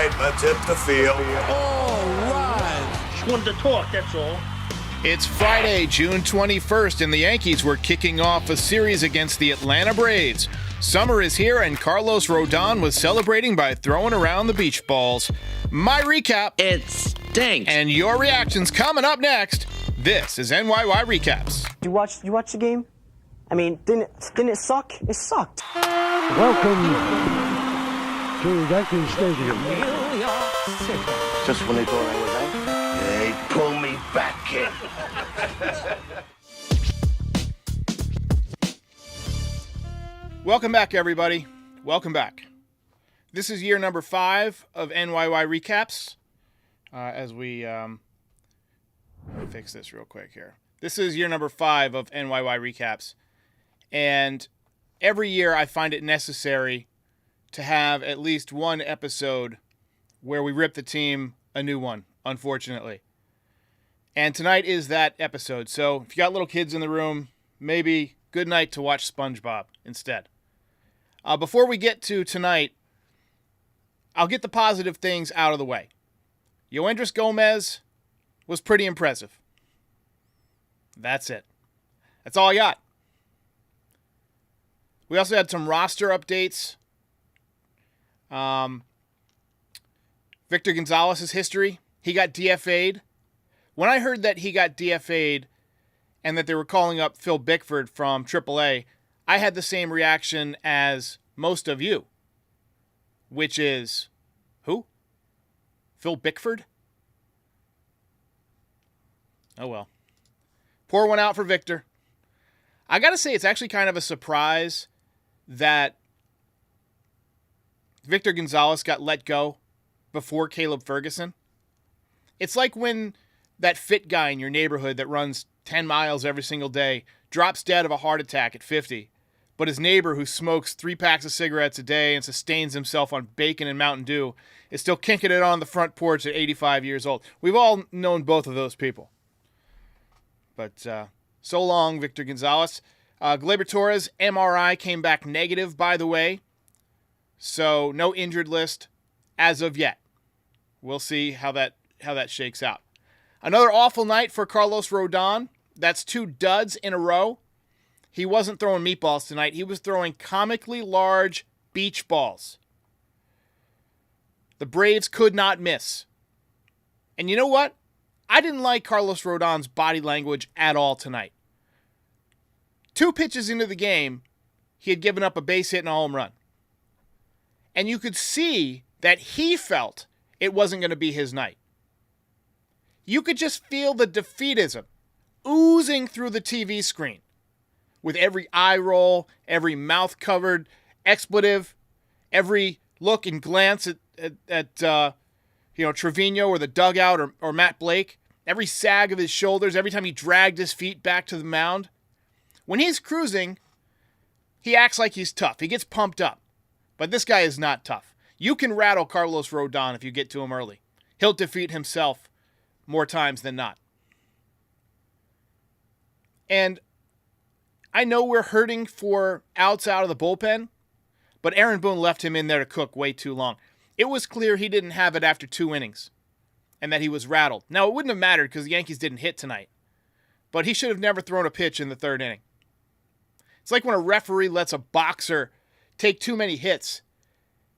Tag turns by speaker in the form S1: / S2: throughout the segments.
S1: right, let's hit the field.
S2: All right.
S3: Just wanted to talk, that's all.
S4: It's Friday, June 21st, and the Yankees were kicking off a series against the Atlanta Braves. Summer is here, and Carlos Rodon was celebrating by throwing around the beach balls. My recap.
S2: It stinks.
S4: And your reactions coming up next. This is NYY Recaps.
S5: You watch the game? I mean, didn't it suck? It sucked.
S6: Welcome to Yankee Stadium.
S1: Just when they thought I was out. Hey, pull me back, kid.
S4: Welcome back, everybody. Welcome back. This is year number 5 of NYY Recaps. As we fix this real quick here. This is year number 5 of NYY Recaps. And every year I find it necessary to have at least one episode where we rip the team a new one, unfortunately. And tonight is that episode. So if you got little kids in the room, maybe good night to watch SpongeBob instead. Before we get to tonight, I'll get the positive things out of the way. Yoendris Gomez was pretty impressive. That's it. That's all I got. We also had some roster updates. Victor Gonzalez's history. He got DFA'd. When I heard that he got DFA'd and that they were calling up Phil Bickford from AAA, I had the same reaction as most of you, which is, who? Phil Bickford? Oh well. Pour one out for Victor. I gotta say, it's actually kind of a surprise that Victor Gonzalez got let go before Caleb Ferguson. It's like when that fit guy in your neighborhood that runs 10 miles every single day drops dead of a heart attack at 50, but his neighbor who smokes 3 packs of cigarettes a day and sustains himself on bacon and Mountain Dew is still kinking it on the front porch at 85 years old. We've all known both of those people. But so long, Victor Gonzalez. Gleyber Torres' MRI came back negative, by the way. So no injured list as of yet. We'll see how that shakes out. Another awful night for Carlos Rodon. That's 2 duds in a row. He wasn't throwing meatballs tonight. He was throwing comically large beach balls. The Braves could not miss. And you know what? I didn't like Carlos Rodon's body language at all tonight. 2 pitches into the game, he had given up a base hit and a home run. And you could see that he felt it wasn't going to be his night. You could just feel the defeatism oozing through the TV screen with every eye roll, every mouth-covered expletive, every look and glance at Trevino or the dugout or Matt Blake, every sag of his shoulders, every time he dragged his feet back to the mound. When he's cruising, he acts like he's tough. He gets pumped up. But this guy is not tough. You can rattle Carlos Rodon if you get to him early. He'll defeat himself more times than not. And I know we're hurting for outs out of the bullpen, but Aaron Boone left him in there to cook way too long. It was clear he didn't have it after 2 innings and that he was rattled. Now, it wouldn't have mattered because the Yankees didn't hit tonight, but he should have never thrown a pitch in the 3rd inning. It's like when a referee lets a boxer take too many hits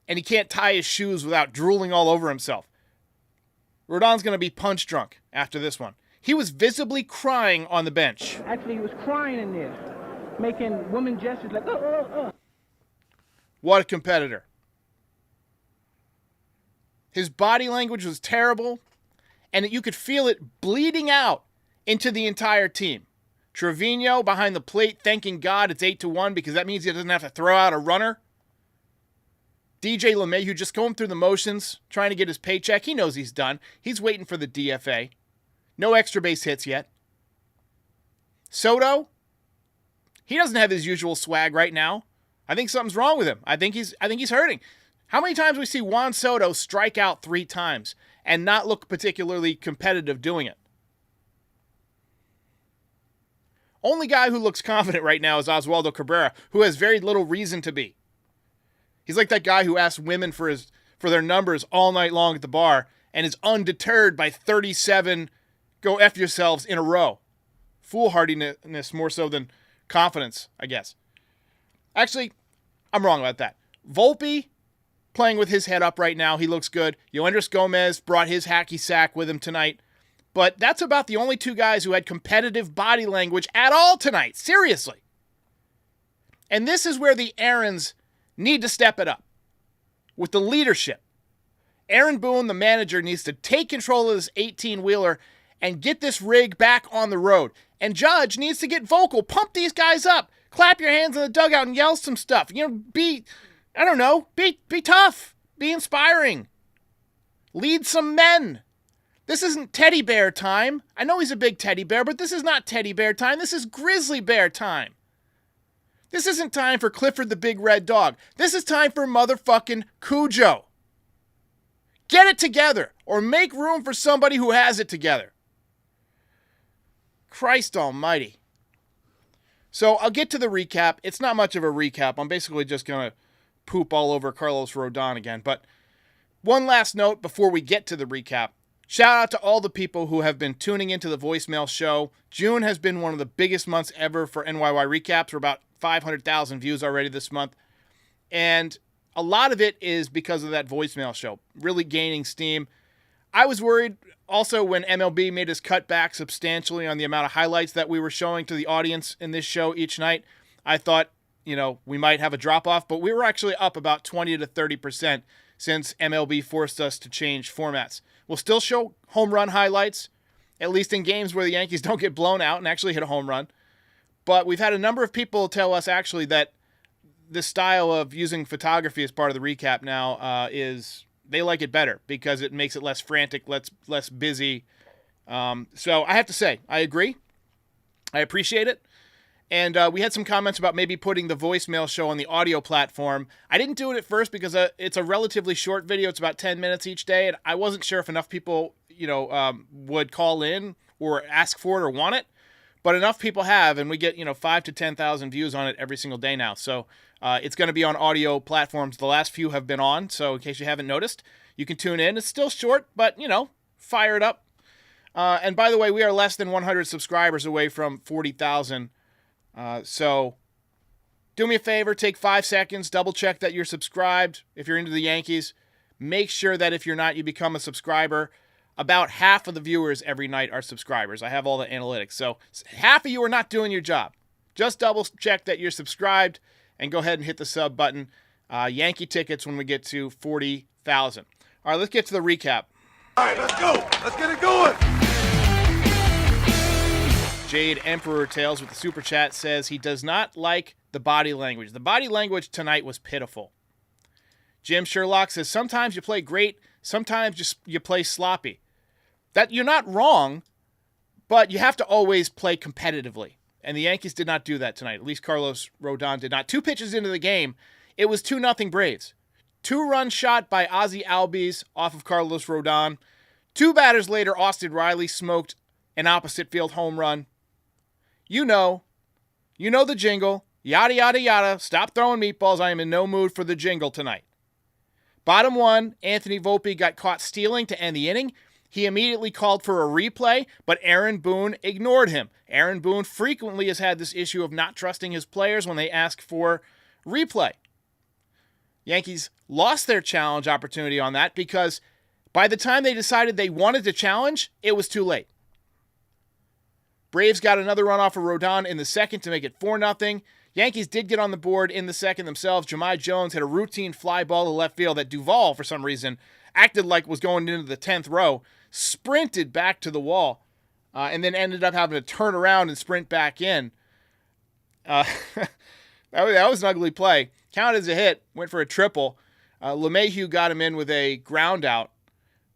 S4: and he can't tie his shoes without drooling all over himself. Rodon's going to be punch drunk after this one. He was visibly crying on the bench.
S3: Actually, he was crying in there, making woman gestures like,
S4: What a competitor. His body language was terrible, and you could feel it bleeding out into the entire team. Trevino behind the plate thanking God it's 8-1 because that means he doesn't have to throw out a runner. DJ LeMahieu just going through the motions, trying to get his paycheck. He knows he's done. He's waiting for the DFA. No extra base hits yet. Soto, he doesn't have his usual swag right now. I think something's wrong with him. I think he's hurting. How many times we see Juan Soto strike out 3 times and not look particularly competitive doing it? Only guy who looks confident right now is Oswaldo Cabrera, who has very little reason to be. He's like that guy who asks women for for their numbers all night long at the bar and is undeterred by 37 go F yourselves in a row. Foolhardiness more so than confidence, I guess. Actually, I'm wrong about that. Volpe playing with his head up right now. He looks good. Yoendris Gomez brought his hacky sack with him tonight. But that's about the only two guys who had competitive body language at all tonight. Seriously. And this is where the Aarons need to step it up with the leadership. Aaron Boone, the manager, needs to take control of this 18-wheeler and get this rig back on the road. And Judge needs to get vocal. Pump these guys up. Clap your hands in the dugout and yell some stuff. Be tough. Be inspiring. Lead some men. This isn't teddy bear time. I know he's a big teddy bear, but this is not teddy bear time. This is grizzly bear time. This isn't time for Clifford the Big Red Dog. This is time for motherfucking Cujo. Get it together or make room for somebody who has it together. Christ almighty. So I'll get to the recap. It's not much of a recap. I'm basically just going to poop all over Carlos Rodon again. But one last note before we get to the recap. Shout out to all the people who have been tuning into the voicemail show. June has been one of the biggest months ever for NYY Recaps. We're about 500,000 views already this month. And a lot of it is because of that voicemail show, really gaining steam. I was worried also when MLB made us cut back substantially on the amount of highlights that we were showing to the audience in this show each night. I thought, we might have a drop-off, but we were actually up about 20 to 30% since MLB forced us to change formats. We'll still show home run highlights, at least in games where the Yankees don't get blown out and actually hit a home run. But we've had a number of people tell us actually that this style of using photography as part of the recap now they like it better because it makes it less frantic, less busy. So I have to say, I agree. I appreciate it. And we had some comments about maybe putting the voicemail show on the audio platform. I didn't do it at first because it's a relatively short video. It's about 10 minutes each day. And I wasn't sure if enough people, would call in or ask for it or want it. But enough people have, and we get, 5,000 to 10,000 views on it every single day now. So it's going to be on audio platforms. The last few have been on. So in case you haven't noticed, you can tune in. It's still short, but, fire it up. And by the way, we are less than 100 subscribers away from 40,000. So do me a favor, take 5 seconds, double check that you're subscribed. If you're into the Yankees, make sure that if you're not, you become a subscriber. About half of the viewers every night are subscribers. I have all the analytics. So half of you are not doing your job. Just double check that you're subscribed and go ahead and hit the sub button. Yankee tickets when we get to 40,000. All right, let's get to the recap.
S1: All right, let's go. Let's get it going.
S4: Jade Emperor Tales with the super chat says he does not like the body language. The body language tonight was pitiful. Jim Sherlock says sometimes you play great, sometimes you play sloppy. That you're not wrong, but you have to always play competitively. And the Yankees did not do that tonight. At least Carlos Rodon did not. 2 pitches into the game, it was 2-0 Braves. 2-run shot by Ozzie Albies off of Carlos Rodon. 2 batters later, Austin Riley smoked an opposite field home run. You know the jingle. Yada, yada, yada. Stop throwing meatballs. I am in no mood for the jingle tonight. Bottom 1, Anthony Volpe got caught stealing to end the inning. He immediately called for a replay, but Aaron Boone ignored him. Aaron Boone frequently has had this issue of not trusting his players when they ask for replay. Yankees lost their challenge opportunity on that because by the time they decided they wanted to challenge, it was too late. Braves got another run off of Rodon in the second to make it 4-0. Yankees did get on the board in the second themselves. Jahmai Jones hit a routine fly ball to left field that Duvall, for some reason, acted like was going into the 10th row, sprinted back to the wall, and then ended up having to turn around and sprint back in. That was an ugly play. Counted as a hit, went for a triple. LeMahieu got him in with a ground out.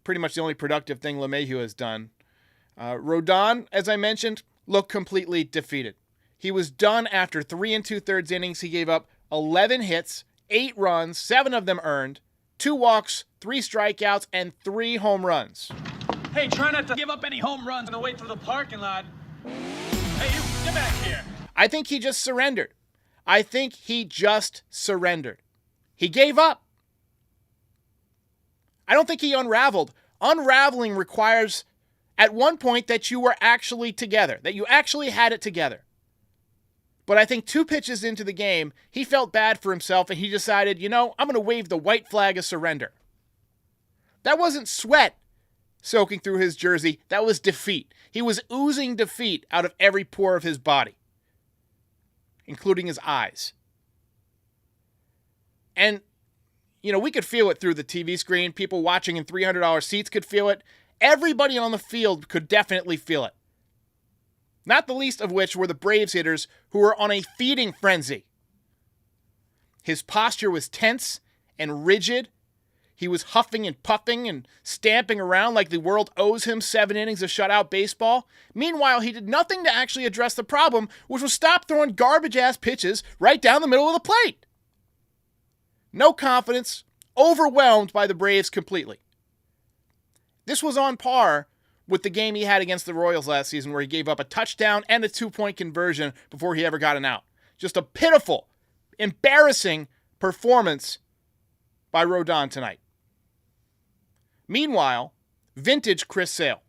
S4: Pretty much the only productive thing LeMahieu has done. Rodon, as I mentioned, looked completely defeated. He was done after 3 2/3 innings. He gave up 11 hits, 8 runs, 7 of them earned, 2 walks, 3 strikeouts, and 3 home runs.
S7: Hey, try not to give up any home runs on the way through the parking lot. Hey, you, get back here.
S4: I think he just surrendered. He gave up. I don't think he unraveled. Unraveling requires at one point that you were actually together, that you actually had it together. But I think 2 pitches into the game, he felt bad for himself and he decided, I'm going to wave the white flag of surrender. That wasn't sweat soaking through his jersey. That was defeat. He was oozing defeat out of every pore of his body, including his eyes. And, we could feel it through the TV screen. People watching in $300 seats could feel it. Everybody on the field could definitely feel it. Not the least of which were the Braves hitters who were on a feeding frenzy. His posture was tense and rigid. He was huffing and puffing and stamping around like the world owes him 7 innings of shutout baseball. Meanwhile, he did nothing to actually address the problem, which was stop throwing garbage-ass pitches right down the middle of the plate. No confidence, overwhelmed by the Braves completely. This was on par with the game he had against the Royals last season where he gave up a touchdown and a 2-point conversion before he ever got an out. Just a pitiful, embarrassing performance by Rodon tonight. Meanwhile, vintage Chris Sale.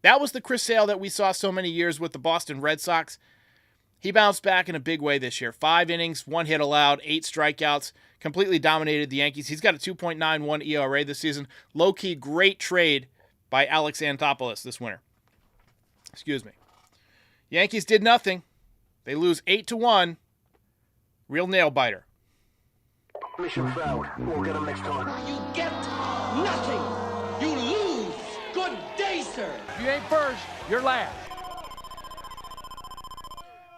S4: That was the Chris Sale that we saw so many years with the Boston Red Sox. He bounced back in a big way this year. 5 innings, 1 hit allowed, 8 strikeouts, completely dominated the Yankees. He's got a 2.91 ERA this season. Low-key great trade by Alex Anthopoulos this winter. Excuse me. Yankees did nothing. They lose 8-1. Real nail-biter.
S1: Mission failed. We'll get him next time.
S2: You get nothing. You lose. Good day, sir.
S3: If you ain't first, you're last.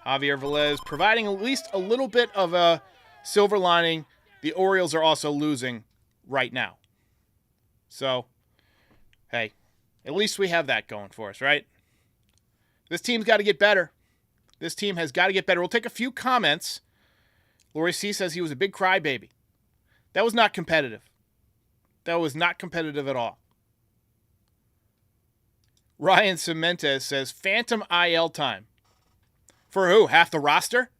S4: Javier Velez providing at least a little bit of a silver lining. The Orioles are also losing right now. So, hey, at least we have that going for us, right? This team's got to get better. This team has got to get better. We'll take a few comments. Lori C says he was a big crybaby. That was not competitive. That was not competitive at all. Ryan Cementes says, phantom IL time. For who? Half the roster?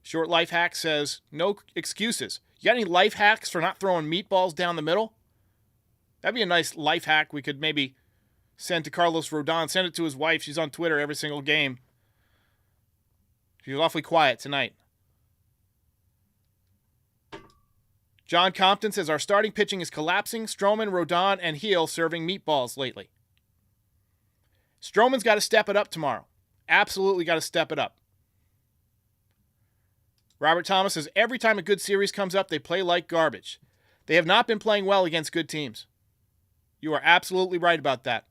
S4: Short Life Hack says, no excuses. You got any life hacks for not throwing meatballs down the middle? That'd be a nice life hack we could maybe send to Carlos Rodon. Send it to his wife. She's on Twitter every single game. She was awfully quiet tonight. John Compton says, our starting pitching is collapsing. Stroman, Rodon, and Heel serving meatballs lately. Stroman's got to step it up tomorrow. Absolutely got to step it up. Robert Thomas says, every time a good series comes up, they play like garbage. They have not been playing well against good teams. You are absolutely right about that.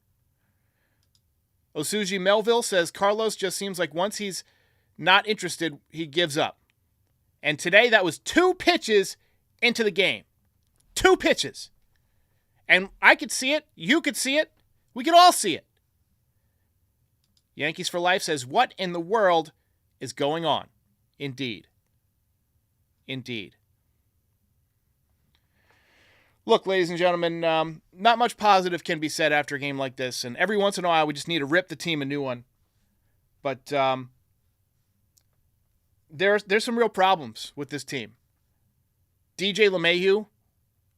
S4: Osuji Melville says, Carlos just seems like once he's not interested, he gives up. And today that was 2 pitches into the game. 2 pitches. And I could see it. You could see it. We could all see it. Yankees for Life says, what in the world is going on? Indeed. Indeed. Look, ladies and gentlemen, not much positive can be said after a game like this. And every once in a while, we just need to rip the team a new one. But there's some real problems with this team. DJ LeMahieu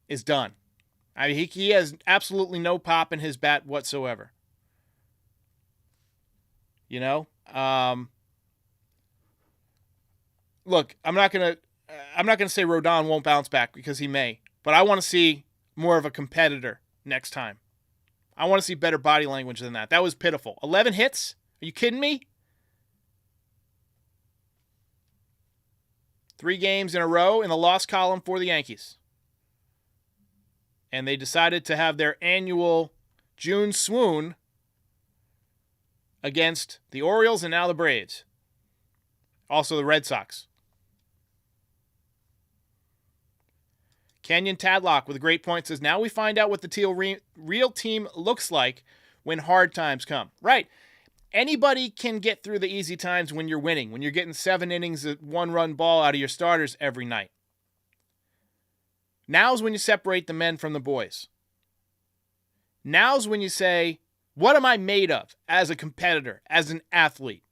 S4: is done. I mean, he has absolutely no pop in his bat whatsoever. You know? Look, I'm not gonna say Rodon won't bounce back because he may, but I want to see more of a competitor next time. I want to see better body language than that. That was pitiful. 11 hits? Are you kidding me? 3 games in a row in the loss column for the Yankees. And they decided to have their annual June swoon against the Orioles and now the Braves. Also the Red Sox. Kenyon Tadlock with a great point says, now we find out what the teal real team looks like when hard times come. Right. Anybody can get through the easy times when you're winning, when you're getting 7 innings of 1-run ball out of your starters every night. Now's when you separate the men from the boys. Now's when you say, what am I made of as a competitor, as an athlete?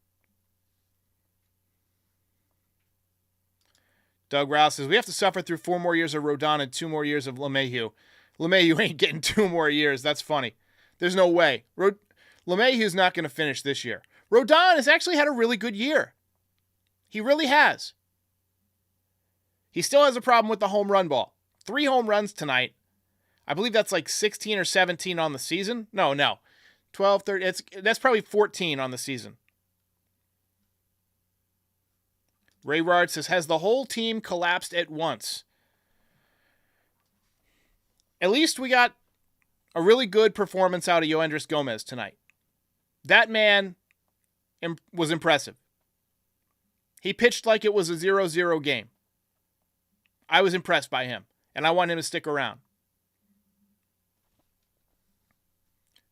S4: Doug Rouse says, we have to suffer through 4 more years of Rodon and 2 more years of LeMahieu. LeMahieu ain't getting 2 more years. That's funny. There's no way. LeMahieu's not going to finish this year. Rodon has actually had a really good year. He really has. He still has a problem with the home run ball. 3 home runs tonight. I believe that's like 16 or 17 on the season. No. 12, 13. That's probably 14 on the season. Ray Rard says, has the whole team collapsed at once? At least we got a really good performance out of Yoendris Gomez tonight. That man was impressive. He pitched like it was a 0-0 game. I was impressed by him, and I want him to stick around.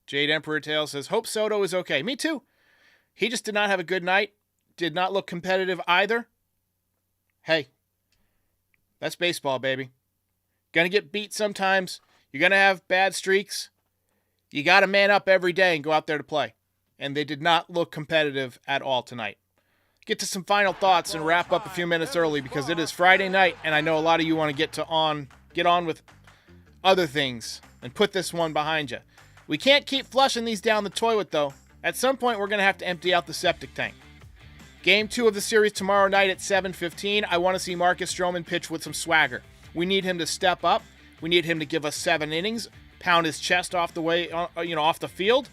S4: Jade Emperor Tale says, hope Soto is okay. Me too. He just did not have a good night. Did not look competitive either. Hey, that's baseball, baby. Gonna get beat sometimes. You're gonna have bad streaks. You gotta man up every day and go out there to play. And they did not look competitive at all tonight. Get to some final thoughts and wrap up a few minutes early because it is Friday night and I know a lot of you want to get on with other things and put this one behind you. We can't keep flushing these down the toilet though. At some point we're going to have to empty out the septic tank. Game 2 of the series tomorrow night at 7:15. I want to see Marcus Stroman pitch with some swagger. We need him to step up. We need him to give us 7 innings, pound his chest off the field.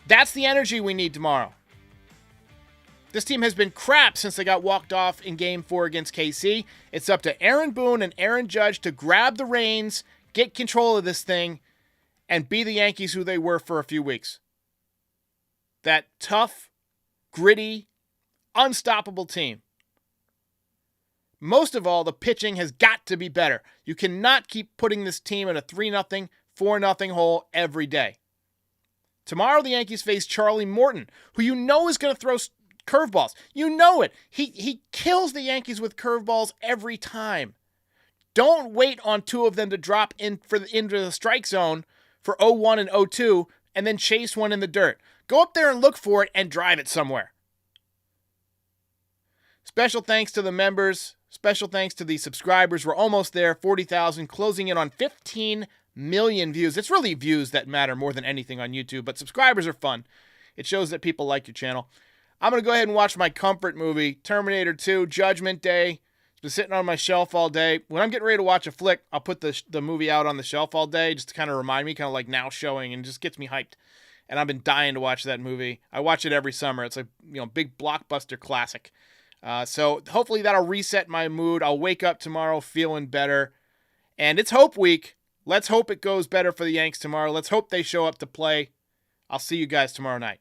S4: That's the energy we need tomorrow. This team has been crap since they got walked off in Game 4 against KC. It's up to Aaron Boone and Aaron Judge to grab the reins, get control of this thing, and be the Yankees who they were for a few weeks. That tough, gritty, unstoppable team. Most of all, the pitching has got to be better. You cannot keep putting this team in a 3-0, 4-0 hole every day. Tomorrow, the Yankees face Charlie Morton, who you know is going to throw curveballs. You know it. He kills the Yankees with curveballs every time. Don't wait on 2 of them to drop into the strike zone for 0-1 and 0-2 and then chase one in the dirt. Go up there and look for it and drive it somewhere. Special thanks to the members. Special thanks to the subscribers. We're almost there, 40,000, closing in on 15 million views. It's really views that matter more than anything on YouTube, but subscribers are fun. It shows that people like your channel. I'm going to go ahead and watch my comfort movie, Terminator 2, Judgment Day. It's been sitting on my shelf all day. When I'm getting ready to watch a flick, I'll put the movie out on the shelf all day just to kind of remind me, kind of like now showing, and just gets me hyped. And I've been dying to watch that movie. I watch it every summer. It's a big blockbuster classic. So hopefully that'll reset my mood. I'll wake up tomorrow feeling better. And it's Hope Week. Let's hope it goes better for the Yanks tomorrow. Let's hope they show up to play. I'll see you guys tomorrow night.